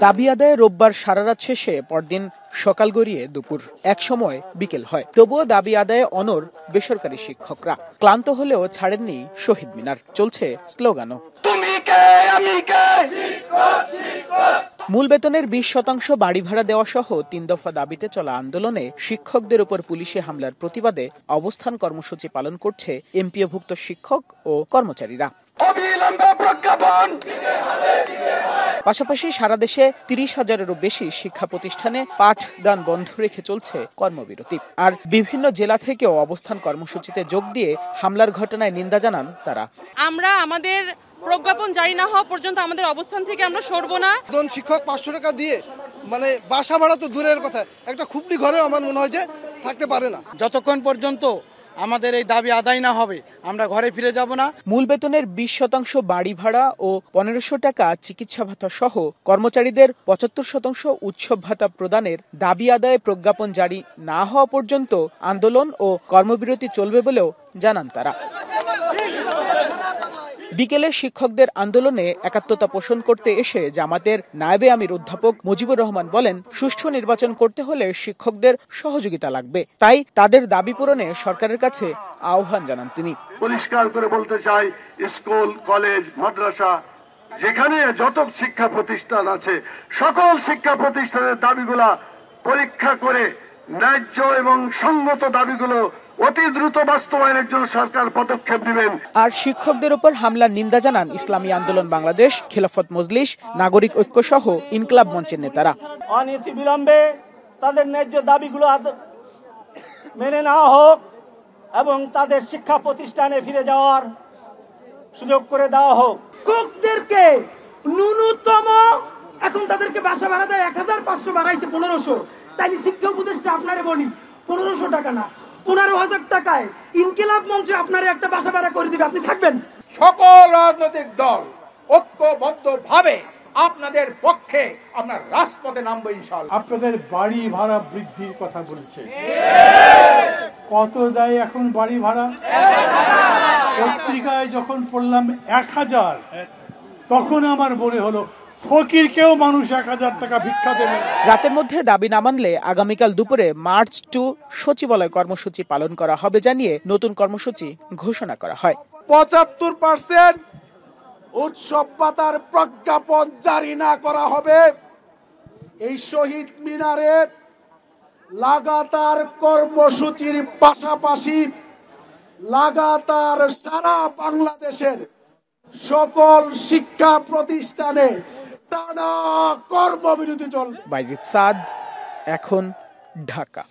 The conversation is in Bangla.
দাবি আদায়ে রোববার সারারাত শেষে পরদিন সকাল গড়িয়ে দুপুর, এক সময় বিকেল হয়। তবুও দাবি আদায়ে অনড় বেসরকারি শিক্ষকরা। ক্লান্ত হলেও ছাড়েননি শহীদ মিনার, চলছে স্লোগানও। মূল বেতনের 20% বাড়ি ভাড়া দেওয়া সহ 3 দফা দাবিতে চলা আন্দোলনে শিক্ষকদের উপর পুলিশি হামলার প্রতিবাদে অবস্থান কর্মসূচি পালন করছে এমপিওভুক্ত শিক্ষক ও কর্মচারীরা। পাশাপাশি সারা দেশে 30,000-এরও বেশি শিক্ষা প্রতিষ্ঠানে পাঠদান বন্ধ রেখে চলছে কর্মবিরতি। আর বিভিন্ন জেলা থেকেও অবস্থান কর্মসূচিতে যোগ দিয়ে হামলার ঘটনায় নিন্দা জানান তারা। আমরা আমাদের প্রজ্ঞাপন জারি না হওয়া পর্যন্ত আমাদের অবস্থান থেকে আমরা সরব না। একজন শিক্ষক 500 টাকা দিয়ে বাসা ভাড়া তো দূরের কথা, একটা খুপড়ি ঘরে আমার মনে হয় যে থাকতে পারে না। যতক্ষণ পর্যন্ত আমাদের এই দাবি আদায় না হবে আমরা ঘরে ফিরে যাব না। মূল বেতনের 20% বাড়ি ভাড়া ও 1500 টাকা চিকিৎসা ভাতা সহ কর্মচারীদের 75% উৎসব ভাতা প্রদানের দাবি আদায়ে প্রজ্ঞাপন জারি না হওয়া পর্যন্ত আন্দোলন ও কর্মবিরতি চলবে বলেও জানান তারা। বিকেলে শিক্ষকদের আন্দোলনে একাত্মতা পোষণ করতে এসে জামাতের নায়েবে আমির অধ্যাপক মুজিবুর রহমান বলেন, সুষ্ঠু নির্বাচন করতে হলে শিক্ষকদের সহযোগিতা লাগবে। তাই তাদের দাবি পূরণে সরকারের কাছে আহ্বান জানান তিনি। পরিষ্কার করে বলতে চাই, স্কুল, কলেজ, মাদ্রাসা, যেখানে যত শিক্ষা প্রতিষ্ঠান আছে সকল শিক্ষা প্রতিষ্ঠানের দাবিগুলা পরীক্ষা করে ন্যায্য এবং সঙ্গত দাবিগুলো অতি দ্রুত বাস্তবায়নের জন্য সরকার পদক্ষেপ নেবেন। আর শিক্ষকদের উপর হামলার নিন্দা জানান ইসলামী আন্দোলন বাংলাদেশ, খেলাফত মজলিস, নাগরিক ঐক্য সহ ইনকলাব মঞ্চের নেতারা। অনতি বিলম্বে তাদের ন্যায্য দাবিগুলো মেনে নেওয়া হোক এবং তাদের শিক্ষা প্রতিষ্ঠানে ফিরে যাওয়ার সুযোগ করে দেওয়া হোক। শিক্ষকদেরকে ন্যূনতম এখন তাদেরকে বাসা ভাড়া দেয় 1500, বাড়াইছে 1500। তাইলে শিক্ষা উপদেষ্টা আপনারে বলি 1500 টাকা না 15,000 টাকায় ইনকিলাব মঞ্চে আপনার একটা বাসা ভাড়া করে দিবে, আপনি থাকবেন? সকল রাজনৈতিক দল ঐক্যবদ্ধভাবে আপনাদের পক্ষে আমরা রাজপথে নামবো ইনশাআল্লাহ। আপনাদের বাড়ি ভাড়া বৃদ্ধির কথা বলেছে, কত দেয় এখন বাড়ি ভাড়া? পত্রিকায় যখন পড়লাম 1000, তখন আমার মনে হলো ফকিরকেও মানুষ 1000 টাকা ভিক্ষা দেবে। রাতের মধ্যে দাবি না মানলে আগামীকাল দুপুরে মার্চ টু সচিবালয় কর্মসূচি পালন করা হবে জানিয়ে নতুন কর্মসূচি ঘোষণা করা হয়। 75% উৎসব ভাতার প্রজ্ঞাপন জারি না করা হবে। এই শহীদ মিনারে লাগাতার কর্মসূচির পাশাপাশি লাগাতার সারা বাংলাদেশের সকল শিক্ষা প্রতিষ্ঠানে টানা কর্মবিরতি চলবে। বাইজিদ সাদ, এখন, ঢাকা।